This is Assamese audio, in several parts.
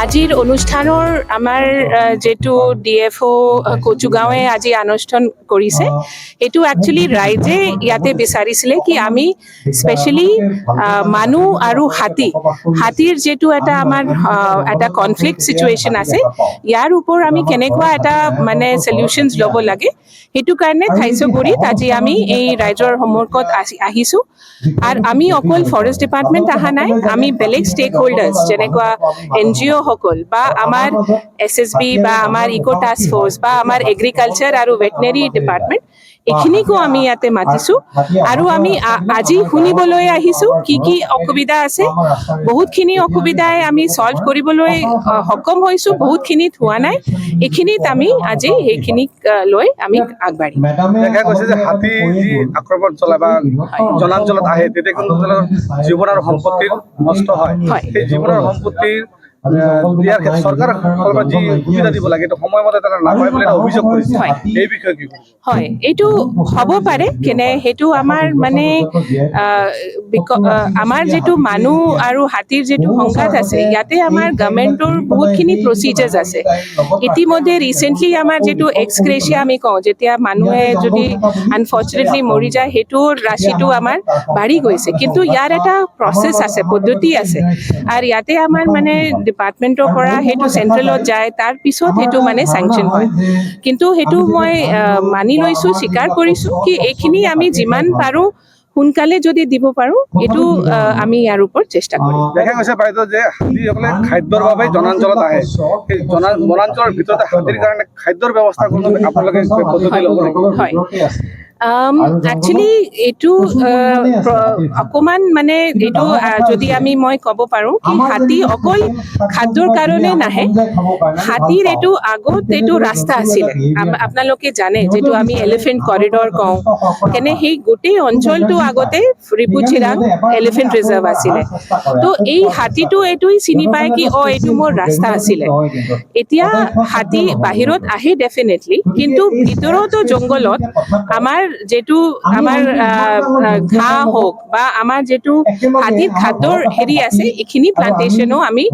আজিৰ অনুষ্ঠানৰ আমাৰ যেটো ডিএফও কচুগাঁৱে আজি অনুষ্ঠান কৰিছে এটো একচুয়ালি ৰাইজে ইয়াতে বিচাৰিছিলে কি আমি স্পেশালি মানুহ আৰু হাতীৰ যেটো এটা আমাৰ এটা কনফ্লিক্ট সিচুৱেশন আছে ইয়াৰ ওপৰ আমি কেনেকুৱা এটা মানে সলিউশনস ল'ব লাগে হেতু কাৰণে থাইছগুৰিত আজি আমি এই ৰাইজৰ সন্মুখত আহিছো আৰু আমি অকল ফৰেষ্ট ডিপাৰ্টমেন্ট আহা নাই আমি বেলেগ ষ্টেক হোল্ডাৰ্স যেনেকুৱা এনজিও সকল বা আমাৰ এসএসবি বা আমাৰ ইকো টাস্ক ফোৰ্স বা আমাৰ এগ্ৰিকালচাৰ আৰু ভেটেনাৰি ডিপাৰ্টমেন্ট এখিনিকো আমি ইয়াতে মাতিছো আৰু আমি আজি শুনিবলৈ আহিছো কি অসুবিধা আছে বহুতখিনি অসুবিধাই আমি সলভ কৰিবলৈ সক্ষম হৈছো বহুতখিনি হোৱা নাই এখিনিত আমি আজি এইখিনিক লৈ আমি আগবাঢ়ি দেখা গৈছে যে হাতী যি আক্ৰমণ চলাই বা জনাঞ্চলত আহে তেতিয়া কিন্তু জীৱন আৰু সম্পত্তিৰ নষ্ট হয় সেই জীৱন আৰু সম্পত্তিৰ সৰকাৰ যি সুবিধা দিব লাগে এটা সময়মতে তাৰা না পায় বলে অভিযোগ কৰিছে এই বিষয়ে কি হয় এটো হ'ব পাৰে কেনে হেতু আমাৰ মানে আমাৰ যেটো মানুহ আৰু হাতীৰ যেটো সংঘাত আছে ইয়াতে আমাৰ গভৰ্নমেন্টৰ বহুতখিনি প্ৰসিজাৰ্স আছে ইতিমধ্যে ৰিসেন্টলি আমাৰ যেটো এক্সগ্ৰেচিয়া আমি কওঁ যেতিয়া মানুহে যদি আনফৰচুনেটলি মৰি যায় হেতুৰ ৰাশিটো আমাৰ বাঢ়ি গৈছে কিন্তু ইয়াৰ এটা প্ৰসেস আছে পদ্ধতি আছে আৰু ইয়াতে আমাৰ মানে ডিপাৰ্টমেন্টৰ পৰা হেতু সেন্ট্ৰেলত যায় তাৰ পিছত হেতু মানে স্যাংশন হয় কিন্তু হেতু মই মানি লৈছো স্বীকাৰ কৰিছো কি এইখিনি আমি যিমান পাৰো সোনকালে যদি দিব পাৰো এটো আমি ইয়াৰ ওপৰত চেষ্টা কৰিম দেখা গৈছে বাইদেউ যে হাতীসকলে খাদ্যৰ বাবে জনাঞ্চলত আহে এই বনাঞ্চলৰ ভিতৰতে হাতীৰ কাৰণে খাদ্যৰ ব্যৱস্থা কৰিব আপোনালোকে পদ্ধতি ল'ব লাগিব হয় একচুয়ালি এটো অকমান মানে এটো যদি আমি মই ক'ব পাৰো কি হাতী অকল খাদ্যৰ কাৰণে নাহে হাতীৰ এটো আগত এটো ৰাস্তা আছিল আপোনালোকে জানে যেটো আমি এলিফেন্ট কৰিডৰ কওঁ কেনে সেই গোটেই অঞ্চলটো আগতে ৰিপুচিৰাং এলিফেন্ট ৰিজাৰ্ভ আছিল তো এই হাতীটো এটোই চিনি পায় কি এটো মোৰ ৰাস্তা আছিল এতিয়া হাতী বাহিৰত আহে ডেফিনেটলি কিন্তু ভিতৰতো জংগলত আমাৰ যেটো আমাৰ ঘাঁহ হোক বা আমাৰ যেটো হাতীৰ খাদ্যৰ হেৰি আছে এখিনি প্লান্টেশনো আমি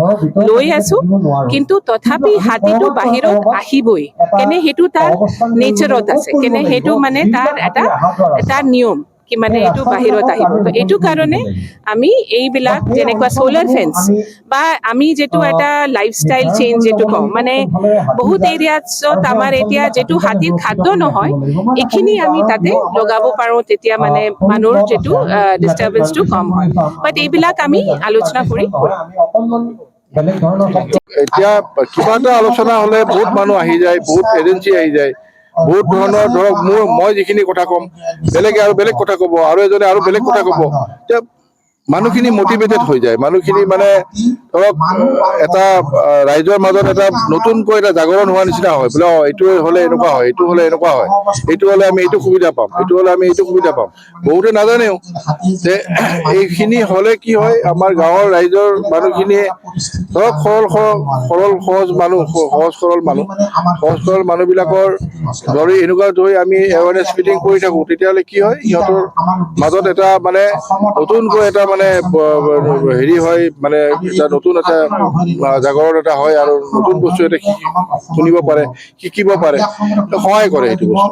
লৈ আছো কিন্তু তথাপি হাতীটো বাহিৰত আহিবই কেনে হেতু তাৰ নেচাৰত আছে কেনে হেতু মানে তাৰ এটা নিয়ম কি মানে এটো বাহিৰত আহিব তো এটো কাৰণে আমি এইবিলাক যেনেকুৱা সোলাৰ ফেন্স বা আমি যেটো এটা লাইফষ্টাইল চেঞ্জ যেটো কওঁ মানে বহুত এৰিয়াছত আমাৰ এতিয়া যেটো হাতীৰ খাদ্য নহয় এখিনি আমি তাতে লগাব পাৰো তেতিয়া মানে মানুহৰ যেটো ডিস্টাৰবেন্সটো কম হয় বাট এইবিলাক আমি আলোচনা কৰি এতিয়া কিবা এটা আলোচনা হলে বহুত মানুহ আহি যায় বহুত এজেন্সি আহি যায় বহুত ধৰণৰ ধৰক মই যিখিনি কথা কম বেলেগে আৰু বেলেগ কথা কব আৰু এজনে আৰু বেলেগ কথা কব এতিয়া মানুহখিনি মটিভেটেড হৈ যায় মানুহখিনি মানে ধৰক এটা ৰাইজৰ মাজত এটা নতুনকৈ এটা জাগৰণ হোৱাৰ নিচিনা হয় বোলে এইটো হলে এনেকুৱা হয় এইটো হলে এনেকুৱা হয় এইটো হলে আমি এইটো সুবিধা পাম এইটো হলে আমি এইটো সুবিধা পাম বহুতে নাজানেও যে এইখিনি হলে কি হয় আমাৰ গাঁৱৰ ৰাইজৰ মানুহখিনিয়ে ধৰক সহজ সৰল মানুহবিলাকৰ ধৰি এনেকুৱা ধৰি আমি এৱাৰনেছ মিটিং কৰি থাকো তেতিয়াহ'লে কি হয় সিহঁতৰ মাজত এটা মানে নতুনকৈ এটা মানে হেৰি হয় মানে এটা নতুন এটা জাগৰণ এটা হয় আৰু নতুন বস্তু এটা শুনিব পাৰে শিকিব পাৰে সহায় কৰে সেইটো বস্তু